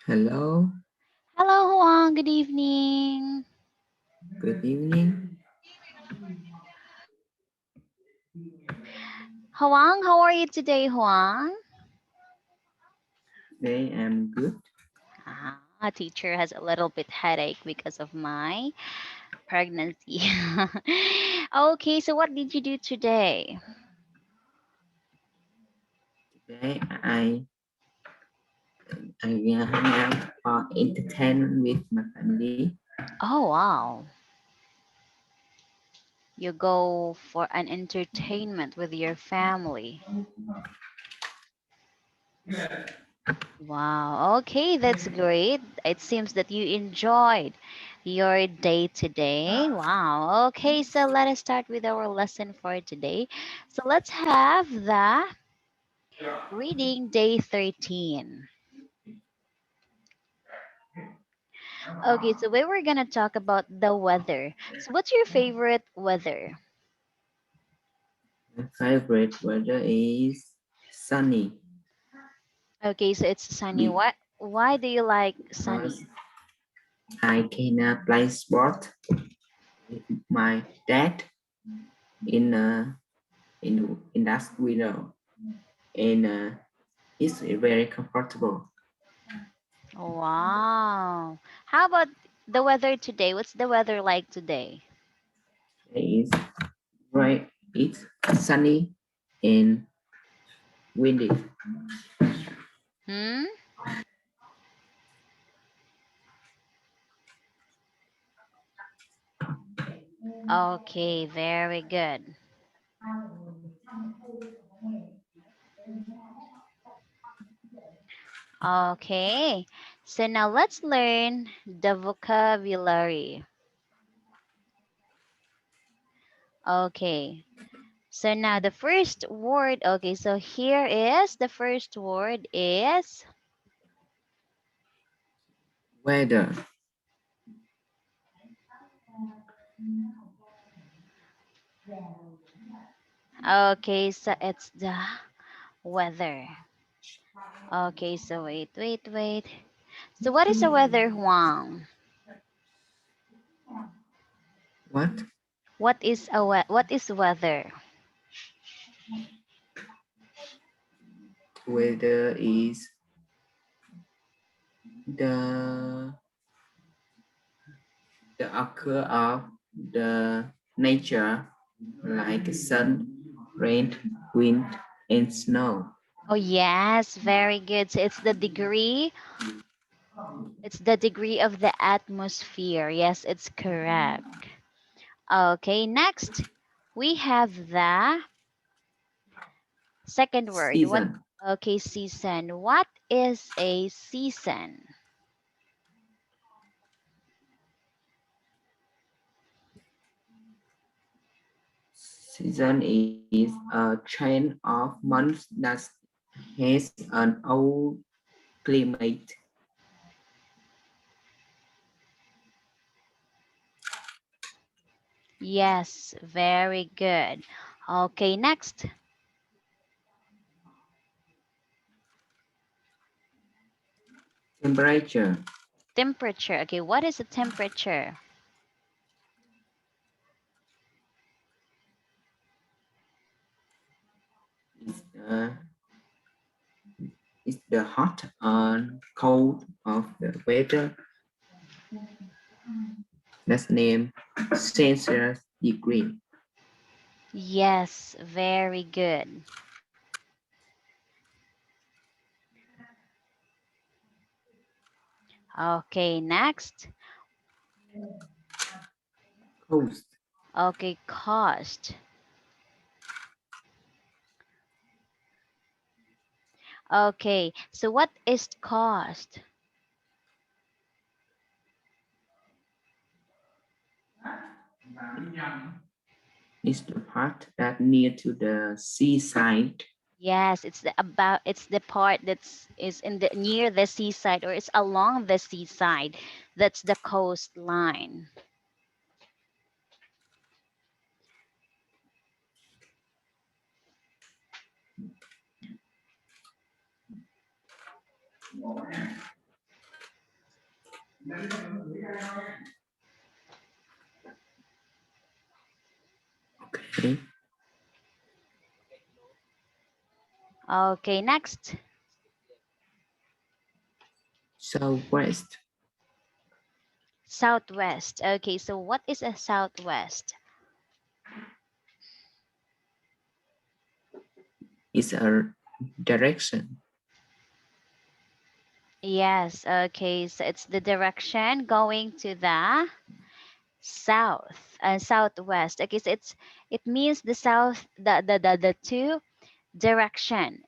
Hello, Hello, Huang. Good evening. good evening. Huang, how are you today, Huang? Today I'm good. Teacher has a little bit headache because of my pregnancy. Okay, so what did you do today? Today I hang out for entertainment with my family. Oh, wow. You go for an entertainment with your family. Wow. Okay, that's great. It seems that you enjoyed your day today. Wow. Okay, so let us start with our lesson for today. So let's have the reading day 13. Okay, so we were going to talk about the weather. So what's your favorite weather? My favorite weather is sunny Okay, so it's sunny. What why do you like because sunny? I can play sport with my dad in in that window, and it's very comfortable. Wow. How about the weather today? What's the weather like today? It's right. It's sunny and windy. Hmm? Okay, very good. Okay, so now let's learn the vocabulary. Okay, so now the first word, okay, so here is the first word is, Weather. okay, so it's the weather. Okay, so wait. So what is the weather, Huang? What? What is weather? Weather is the occur of the nature like sun, rain, wind, and snow. Oh yes, very good. So it's the degree of the atmosphere. Yes, it's correct. Okay, next we have the second word. What? Season. Okay, season. What is a season? Season is a chain of months that has an old climate. Yes, very good. Okay, next. Temperature Temperature. Okay, what is a temperature? is the hot and cold of the weather. That's name Celsius degree. Yes, very good. Okay, next. Coast. Okay, cost. Okay, so what is cost? Is the part that near to the seaside. Yes, it's the part that's is in the near the seaside or it's along the seaside. That's the coastline. Okay. Okay, next. Southwest Southwest. Okay, so what is a southwest? is a direction. Yes, okay, so it's the direction going to the south and southwest. Okay, so it means the south, the two direction.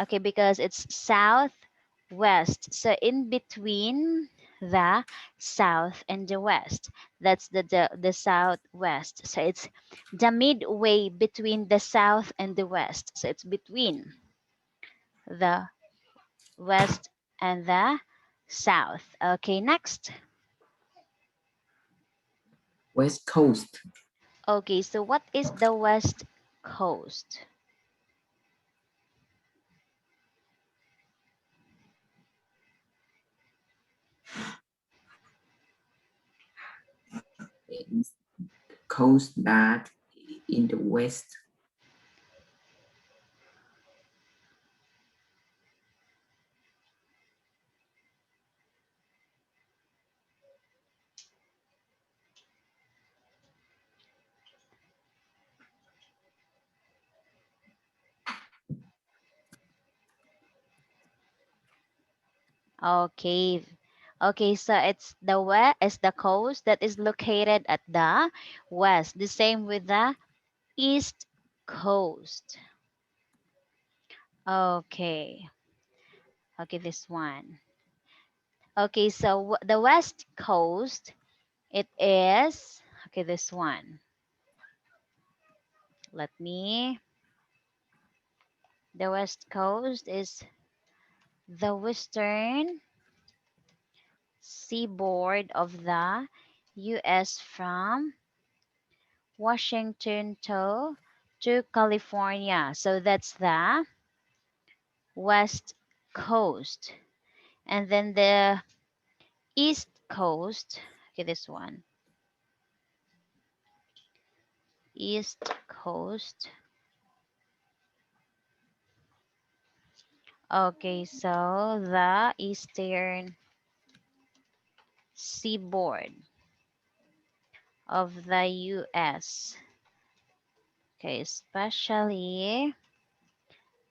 Okay, because it's south west, so in between the south and the west, that's the southwest. So it's the midway between the south and the west, so it's between the west and the south. Okay, next. West Coast Okay, so what is the west coast? is coast that in the west. Okay. Okay, so it's the west is the coast that is located at the west. The same with the east coast. Okay. Okay, this one. Okay, so the west coast, it is, okay, this one. Let me, the west coast is the western seaboard of the US from Washington to California. So that's the west coast. And then the east coast, okay, this one, east coast. Okay, so the eastern seaboard of the US. Okay, especially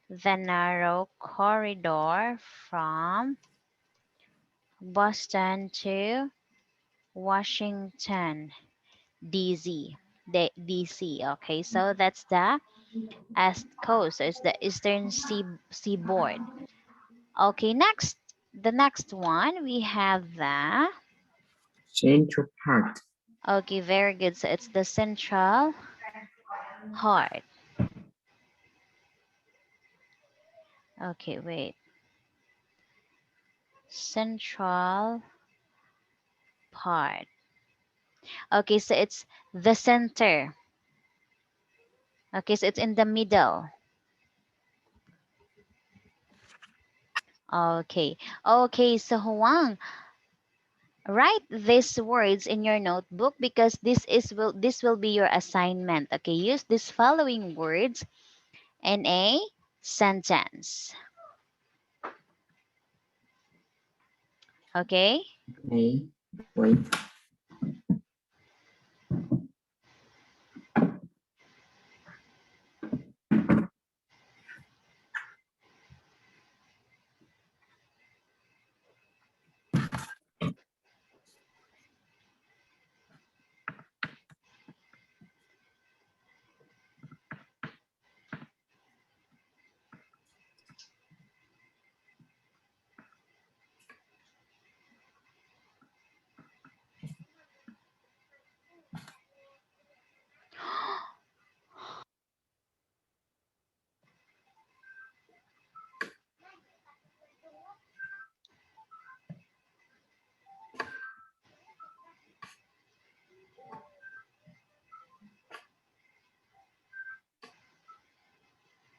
the narrow corridor from Boston to Washington, DC. DC. Okay, so that's the east coast. So it's the eastern seaboard. Okay, next. The next one we have the. Central Park. Okay, very good. So it's the central part. Okay, wait. Central part. Okay, so it's the center. Okay, so it's in the middle. Okay. Okay, so Huang, write these words in your notebook because this will be your assignment. Okay, use these following words in a sentence. Okay? Okay, wait.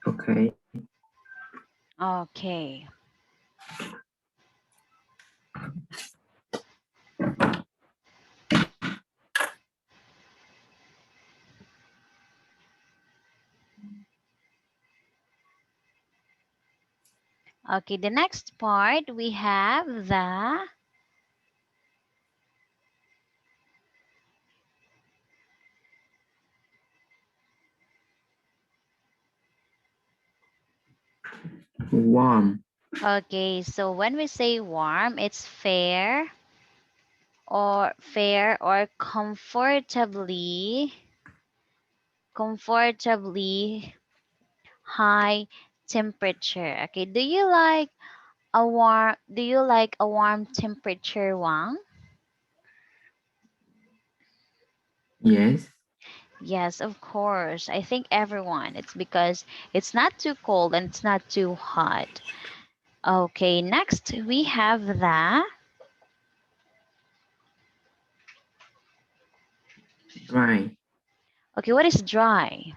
Okay. Okay. Okay, the next part we have the warm. okay, so when we say warm, it's fair or comfortably high temperature. Okay, do you like a warm temperature, Wang? Yes. Yes, of course. I think everyone. It's because it's not too cold and it's not too hot. Okay, next we have the Dry. okay, what is dry?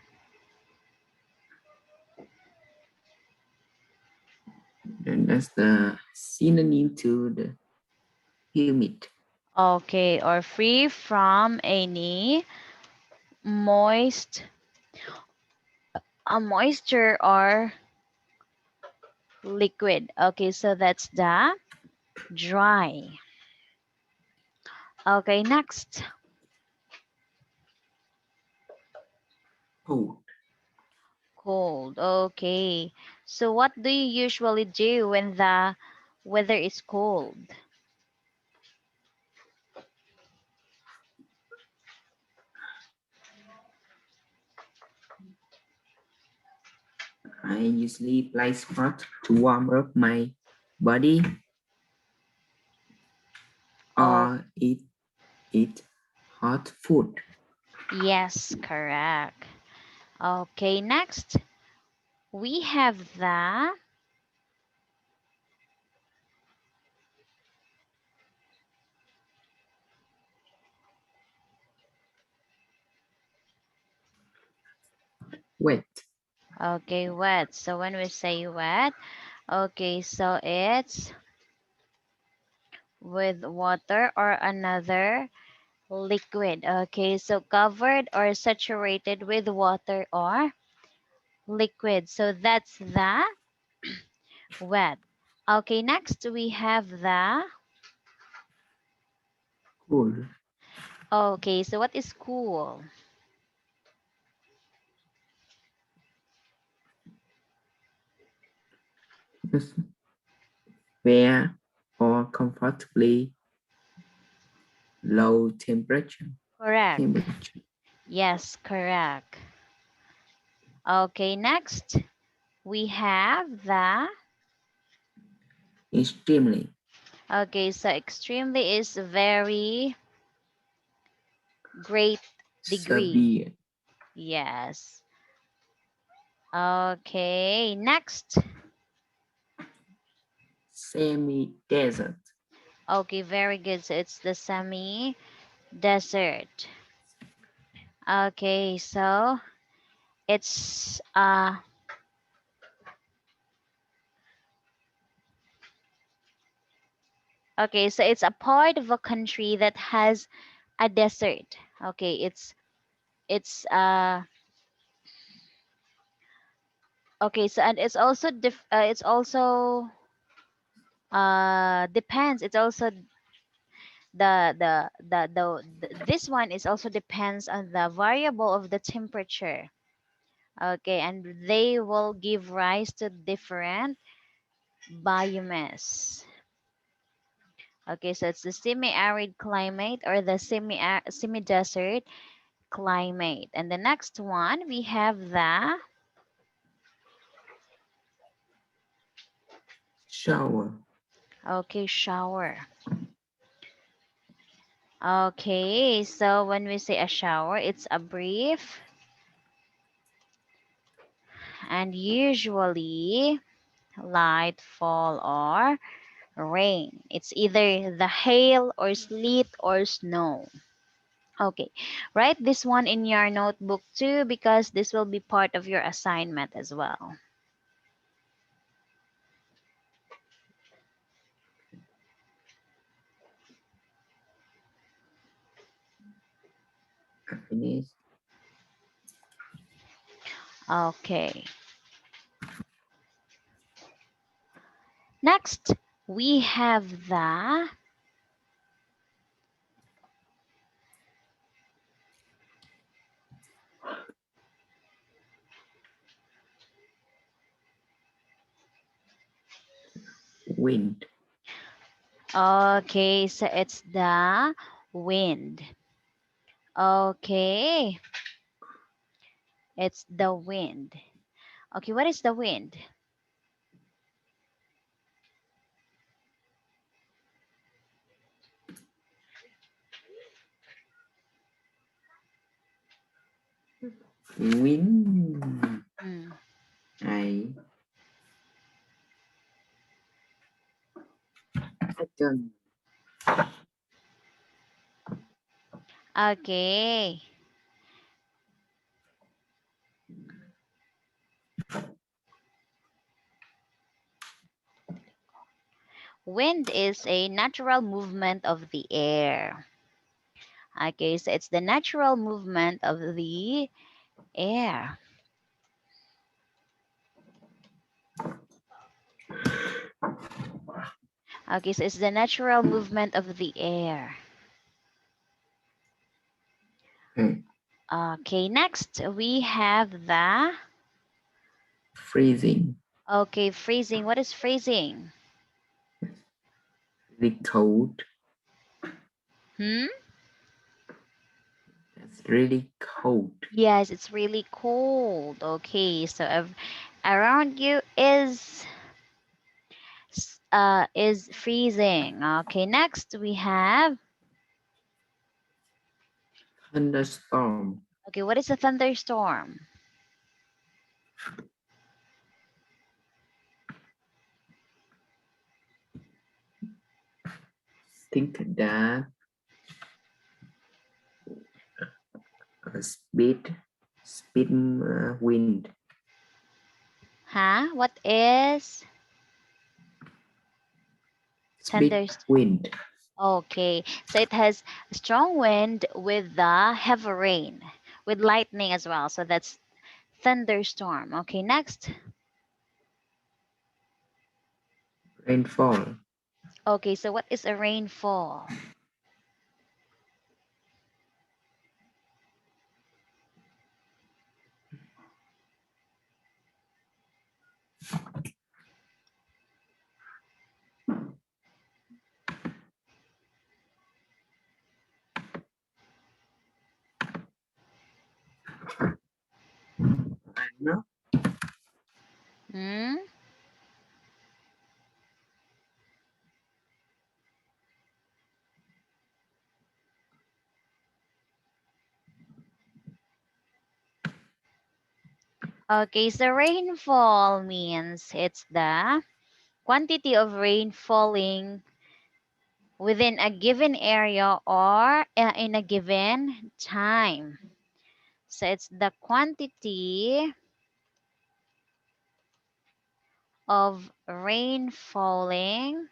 And that's the synonym to the humid. Okay, or free from any moist moisture or liquid. Okay, so that's the dry. Okay, next. Cold. Cold. Okay. So what do you usually do when the weather is cold? I usually play sport to warm up my body Oh, or eat hot food. yes, correct. Okay, next we have the Wet. okay, wet. So when we say wet, okay, so it's with water or another liquid. Okay, so covered or saturated with water or liquid. So that's the wet. Okay, next we have the Cool. okay, so what is cool? Just fair or comfortably low temperature. Correct. Temperature. Yes, correct. Okay, next we have the Extremely okay, so extremely is very great degree. severe. Yes. Okay, next. Semi-desert. Okay, very good. So it's the semi desert. Okay, so it's okay, so it's a part of a country that has a desert. Okay, it's okay, so and it's also depends. It's also this one is also depends on the variable of the temperature. Okay, and they will give rise to different biomass. Okay, so it's the semi-arid climate or the semi-desert climate. And the next one, we have the, Shower. okay, shower. Okay, so when we say a shower, it's a brief and usually light fall or rain. It's either the hail or sleet or snow. Okay, write this one in your notebook too because this will be part of your assignment as well. Finish. Okay. Next, we have the wind, okay, so it's the wind. Okay, it's the wind. Okay, what is the wind? wind. Mm. I don't. Okay. Wind is a natural movement of the air. Okay, so it's the natural movement of the air. Okay, so it's the natural movement of the air. Okay. Okay, next we have the Freezing, okay, freezing. What is freezing? really cold. Hmm? That's really cold. Yes, it's really cold. Okay, so around you is freezing. Okay, next we have Thunderstorm, okay, what is a thunderstorm? think that speed wind, Huh? What is speed thunderstorm? wind, Okay, so it has strong wind with the heavy rain, with lightning as well. So that's thunderstorm. Okay, next. rainfall, Okay, so what is a rainfall? I know. Hmm? Okay, so rainfall means it's the quantity of rain falling within a given area or in a given time. So it's the quantity of rain falling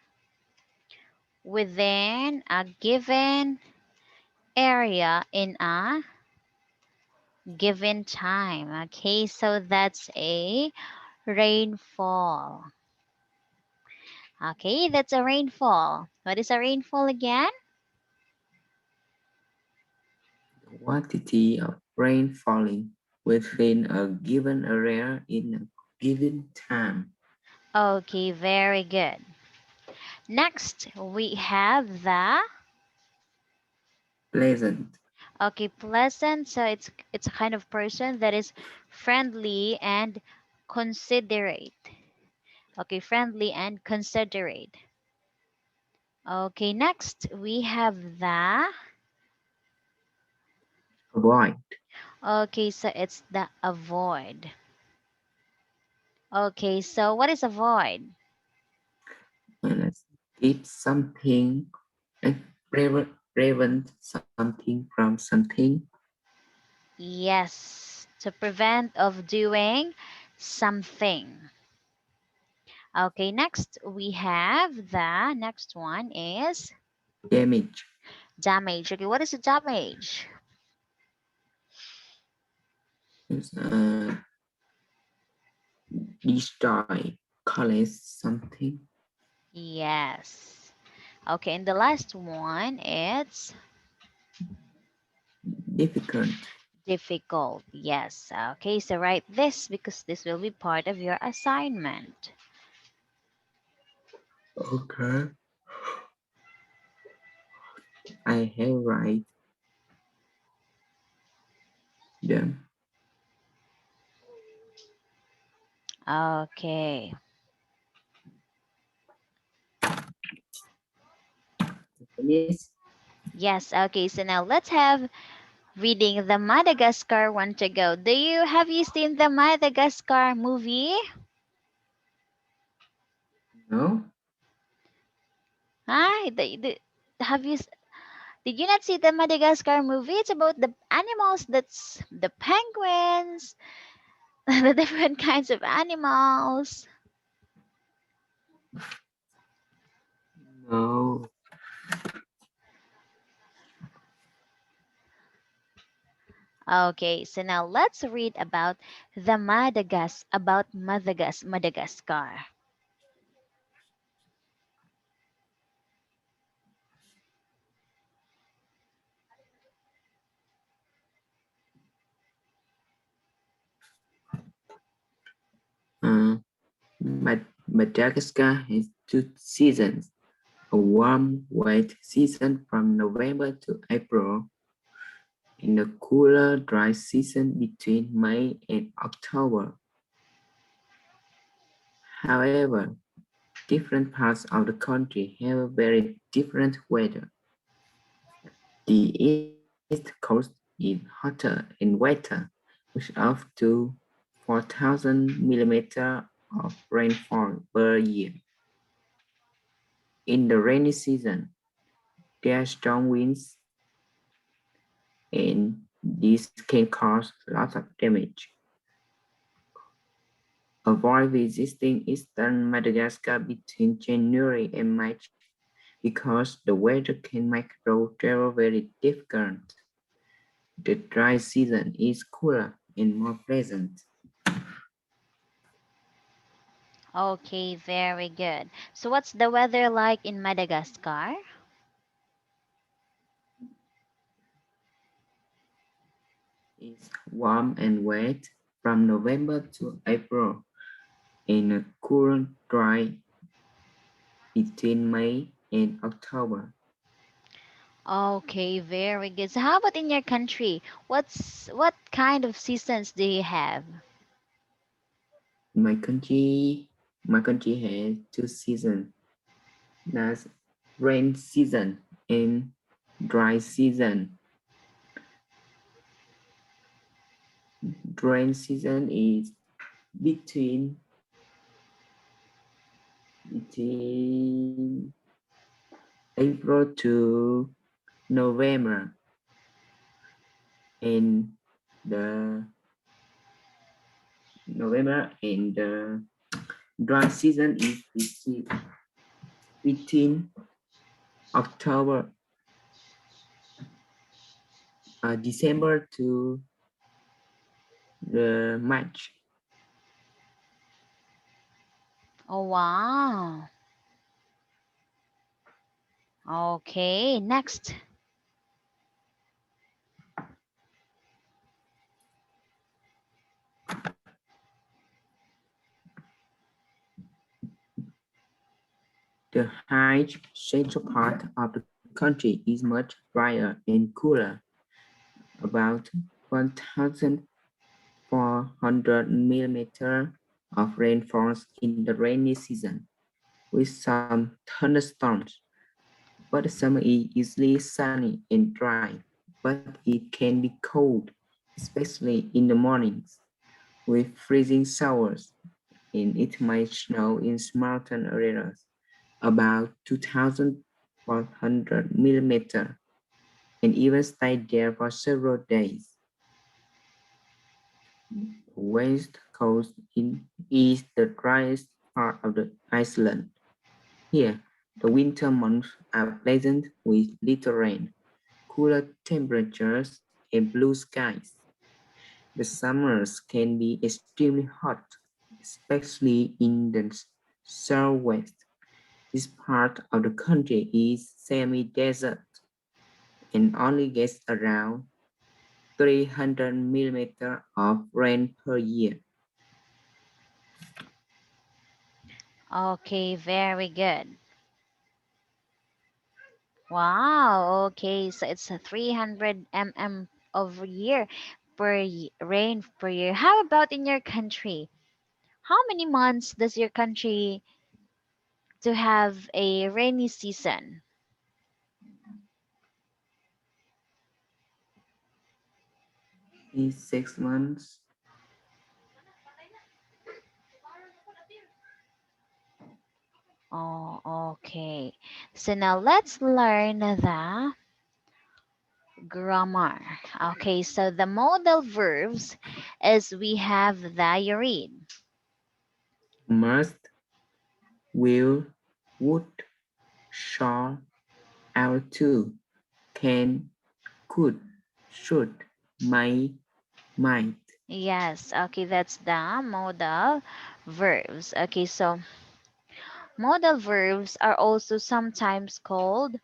within a given area in a given time. Okay, so that's a rainfall. Okay, that's a rainfall. What is a rainfall again? Quantity of rain falling within a given area in a given time. Okay, very good. Next, we have the Pleasant, okay, pleasant. So it's a kind of person that is friendly and considerate. Okay, friendly and considerate. Okay, next we have the avoid, okay, so it's the avoid. Okay, so what is avoid? and let's keep something and prevent something from something. Yes, to prevent of doing something. Okay, next we have the next one is Damage, damage. Okay, what is a damage? is destroy, collect something. Yes. Okay, and the last one, it's difficult. difficult. Yes. Okay, so write this because this will be part of your assignment. Okay. I have write them. Okay. Finish? Yes, okay, so now let's have reading the Madagascar one to go. Have you seen the Madagascar movie? No? Hi, have you did you not see the Madagascar movie? It's about the animals, that's the penguins, the different kinds of animals. No. Okay, so now let's read about Madagascar. Uh, Madagascar has two seasons. A warm, wet season from November to April, and a cooler, dry season between May and October. However, different parts of the country have very different weather. The east coast is hotter and wetter, with up to 4,000 millimeters of rainfall per year. In the rainy season, there are strong winds, and this can cause lots of damage. Avoid visiting eastern Madagascar between January and March because the weather can make road travel very difficult. The dry season is cooler and more pleasant. Okay, very good. So what's the weather like in Madagascar? It's warm and wet from November to April and a cool dry between May and October. Okay, very good. So how about in your country? What kind of seasons do you have? My country has two seasons. That's rain season and dry season. Rain season is between between April to November, and the dry season is between October, December to the March. Oh, wow. Okay, next. The high central part of the country is much drier and cooler, about 1,400 millimeters of rainfall in the rainy season, with some thunderstorms. But the summer is usually sunny and dry, but it can be cold, especially in the mornings, with freezing showers, and it might snow in mountain areas, about 2,100 millimeters, and even stay there for several days. The west coast is the driest part of the Iceland. Here, the winter months are pleasant with little rain, cooler temperatures, and blue skies. The summers can be extremely hot, especially in the southwest, This part of the country is semi-desert and only gets around 300 millimeters of rain per year. Okay, very good. Wow. Okay, so it's a 300 mm of year rain per year. How about in your country? How many months does your country to have a rainy season? In 6 months, Oh, okay. So now let's learn the grammar. Okay, so the modal verbs is we have the you read. must, will, would, shall, ought to, can, could, should, might, might. Yes, okay, that's the modal verbs. Okay, so modal verbs are also sometimes called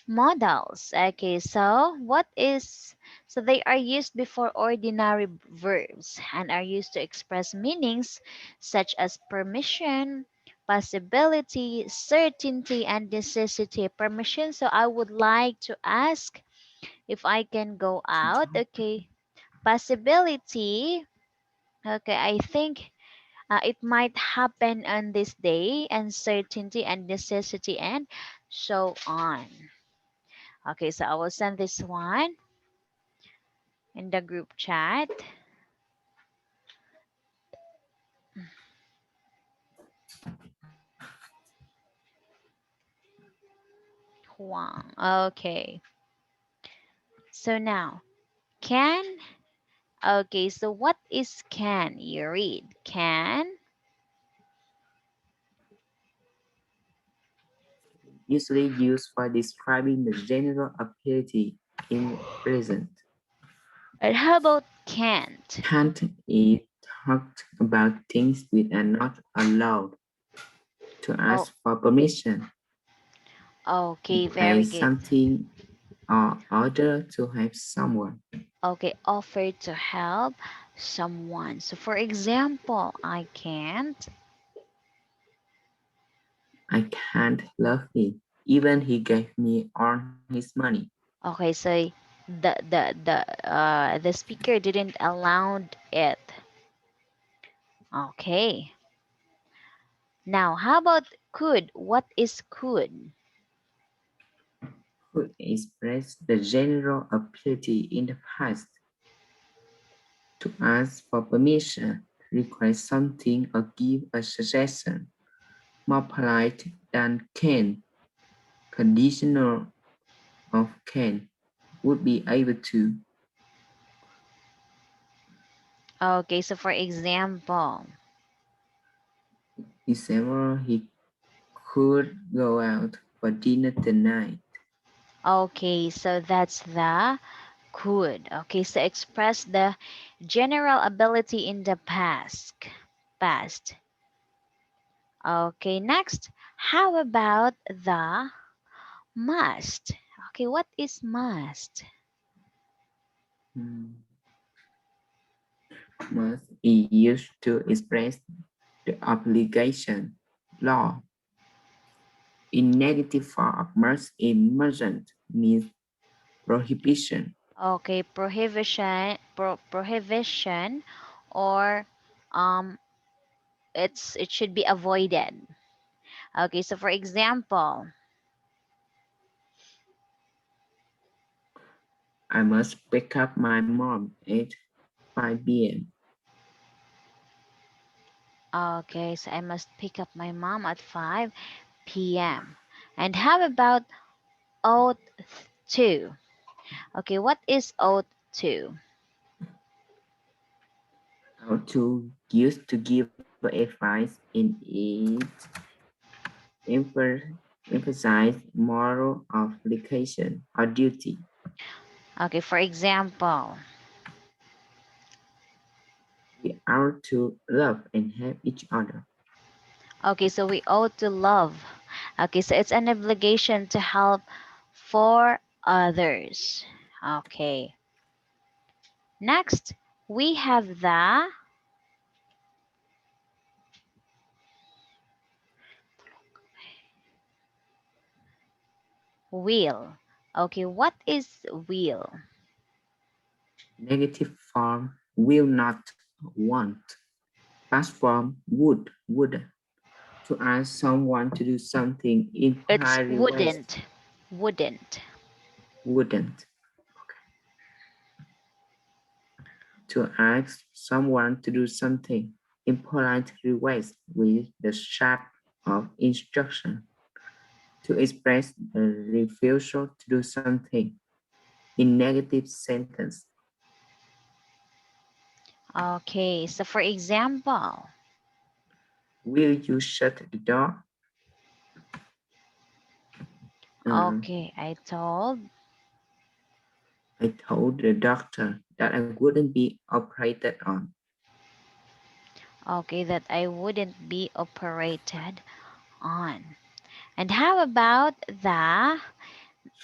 modals. Okay, so they are used before ordinary verbs and are used to express meanings such as permission, possibility, certainty, and necessity. Permission. So I would like to ask if I can go out. Okay. Possibility. Okay, I think it might happen on this day, uncertainty and necessity, and so on. Okay, so I will send this one in the group chat. Huang. Okay, so now can. Okay, so what is can? You read can. Usually used for describing the general ability in present. And how about can't? Can't is talked about things we are not allowed to Oh, ask for permission, okay, very require good. something, or order to help someone. Okay, offer to help someone. So, for example, I can't. I can't love him. Even he gave me all his money. Okay, so the speaker didn't allow it. Okay. Now, how about could? What is could? Who expressed the general ability in the past to ask for permission, request something, or give a suggestion. More polite than can. Conditional of can would be able to. Okay, so for example, December he could go out for dinner tonight. okay, so that's the could. Okay, so express the general ability in the past. Past. Okay, next, how about the must? Okay, what is must? Hmm. Must is used to express the obligation, law. In negative form, must emergent means prohibition. Okay, prohibition, or um it should be avoided. Okay, so for example, I must pick up my mom at 5 p.m. okay, so I must pick up my mom at 5 p.m. And how about ought to? Okay, what is ought to? How to used to give advice in it emphasize moral obligation or duty. Okay, for example, We are to love and help each other. okay, so we ought to love. Okay, so it's an obligation to help for others. Okay. Next, we have the will. Okay, what is will? Negative form will not, want. Past form would. To ask someone to do something It's imply request, wouldn't. Wouldn't. wouldn't. To ask someone to do something impolite request with the shape of instruction. To express a refusal to do something in negative sentence. Okay, so for example, Will you shut the door? Uh, okay, I told the doctor that I wouldn't be operated on. okay, that I wouldn't be operated on. And how about the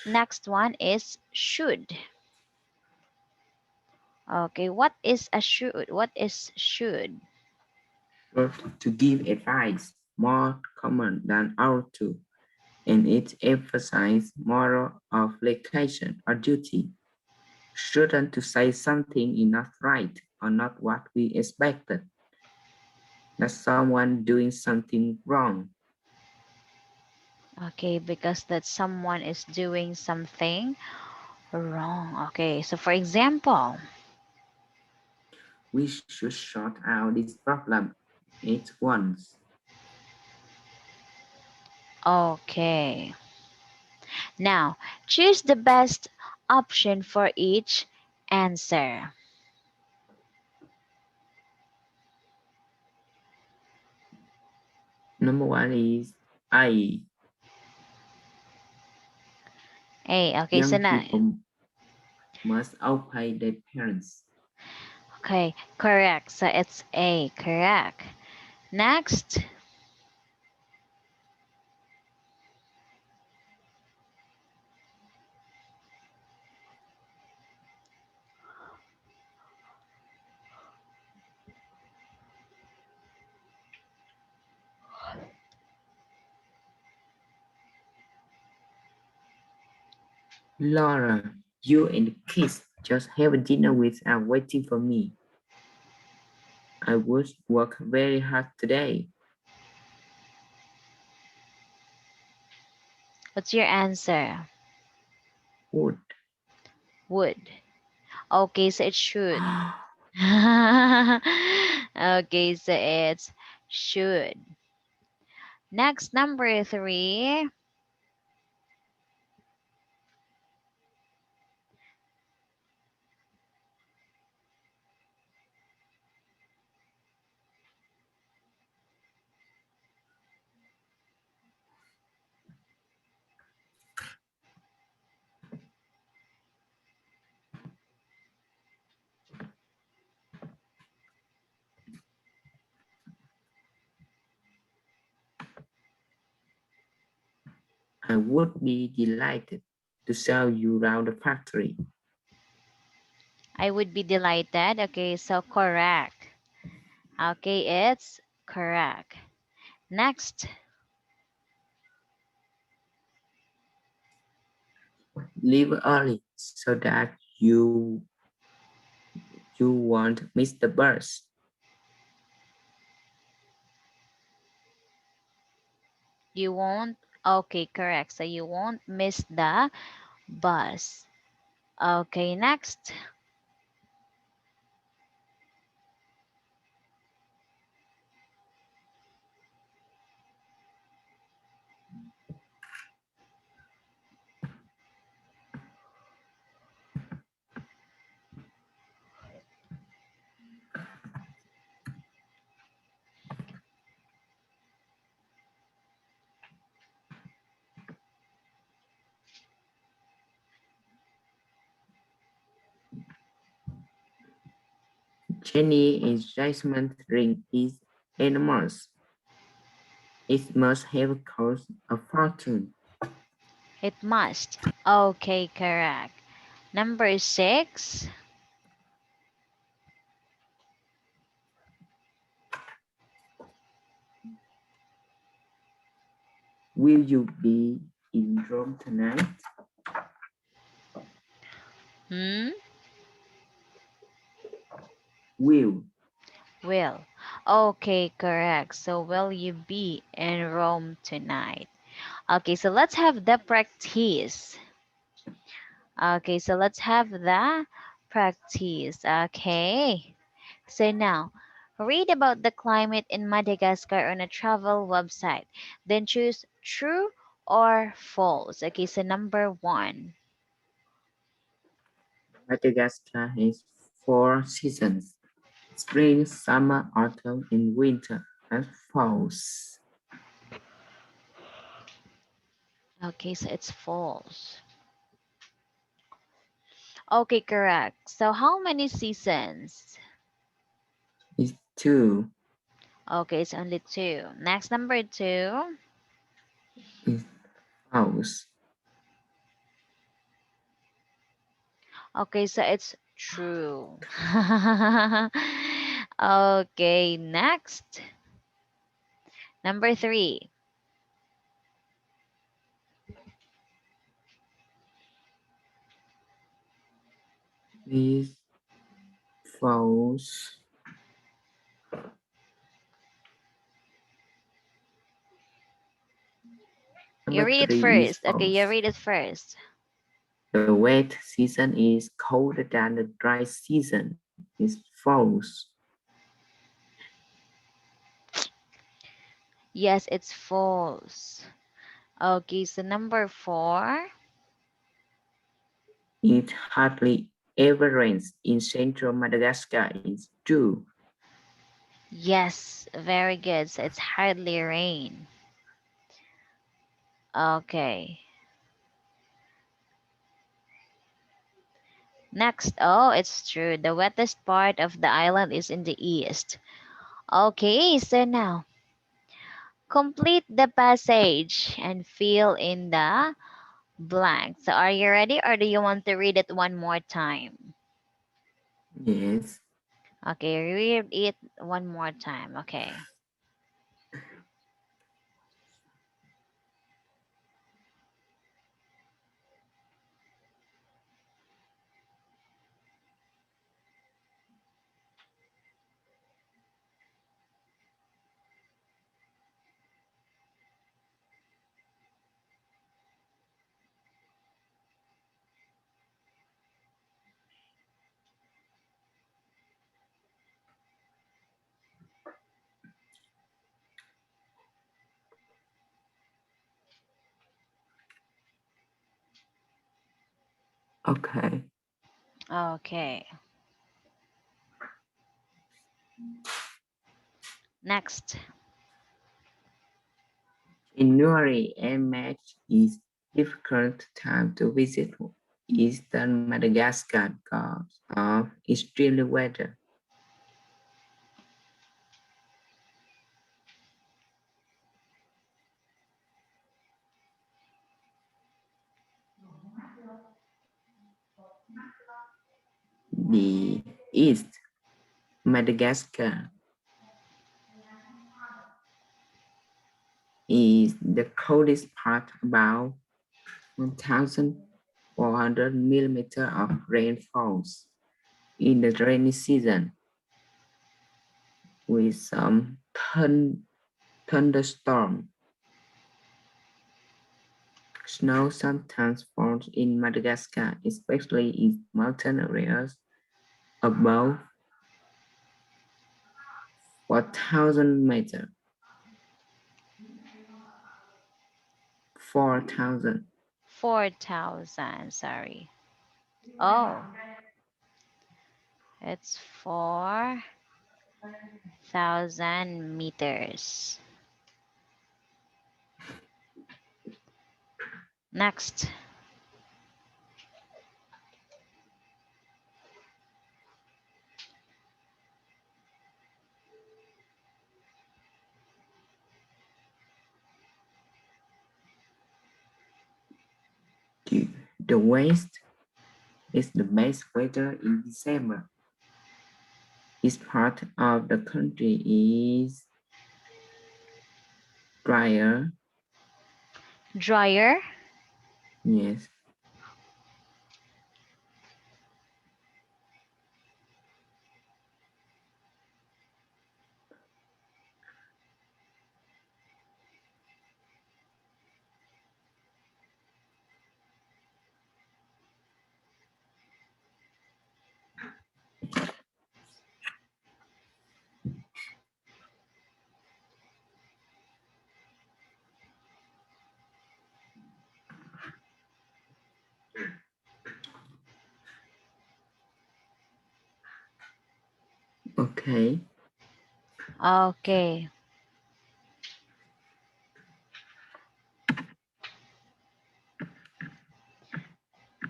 next one is should. Okay, what is a should? What is should? But to give advice more common than ought to, and it emphasizes moral obligation or duty. Shouldn't to say something is not right or not what we expected. That someone doing something wrong. Okay, because that someone is doing something wrong. Okay, so for example, We should sort out this problem at once. okay. Now, choose the best option for each answer. Number one is I. Hey, okay, so Young now, people must obey their parents. okay, correct. So it's A, correct. Next, Laura, you and the kids just have a dinner without waiting for me. I would work very hard today. what's your answer? Would. Would. Okay, so it should. Okay, so it's should. Next, number three. I would be delighted to show you around the factory. I would be delighted. Okay, so correct. Okay, it's correct. Next, Leave early so that you won't miss the bus. you won't. Okay, correct. So you won't miss the bus. Okay, next. Jenny engagement ring is enormous. It must have cost a fortune. It must. Okay, correct. Number 6. Will you be in Rome tonight? Hmm? Will. Will. Okay, correct. So, will you be in Rome tonight? Okay, so let's have the practice. Okay, so let's have the practice. Okay. So now, read about the climate in Madagascar on a travel website. Then choose true or false. Okay, so number 1. Madagascar has four seasons: spring, summer, autumn, and winter. And false. Okay, so it's false. Okay, correct. So how many seasons? It's two. Okay, it's only 2. Next, number 2. It's false. Okay, so it's true. Okay, next. Number 3. It's false. You Number read it three is first. Okay, you false. read it first. The wet season is colder than the dry season. Is false. Yes, it's false. Okay, so number 4. It hardly ever rains in central Madagascar. Is true. Yes, very good. So it's hardly rain. Okay. Next. Oh, it's true. The wettest part of the island is in the east. Okay, so now complete the passage and fill in the blank. So are you ready or do you want to read it one more time? Yes. Okay, read it one more time. Okay. Okay. Okay. Next. January and March is difficult time to visit eastern Madagascar because of extreme weather. The East Madagascar is the coldest part, about 1,400 millimeters of rainfalls in the rainy season, with some thunderstorm. Snow sometimes falls in Madagascar, especially in mountain areas above 4,000 meters. 4,000. 4,000. Sorry. Oh, it's 4,000 meters. Next. The, the West is the best weather in December. This part of the country is drier. Dryer. Yes. Okay. Okay.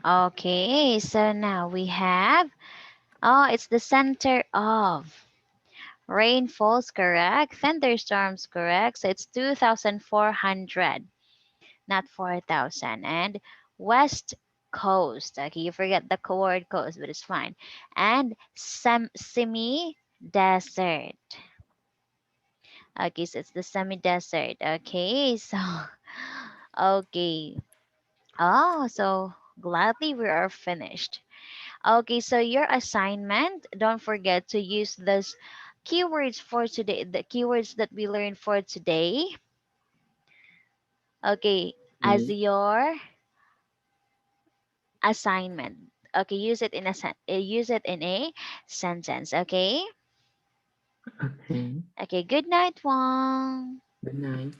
Okay, so now we have, oh, it's the center of. Rainfall's correct. Thunderstorms correct. So it's 2,400, not 4,000. And West Coast. Okay, you forget the word coast, but it's fine. And semi-desert. Okay, so it's the semi-desert. Okay, so okay. Oh, so gladly we are finished. Okay, so your assignment, don't forget to use those keywords for today, the keywords that we learned for today. Okay, as Yes. your assignment. Okay, use it in a use it in a sentence. Okay. Okay. Okay. Good night, Wong. Good night.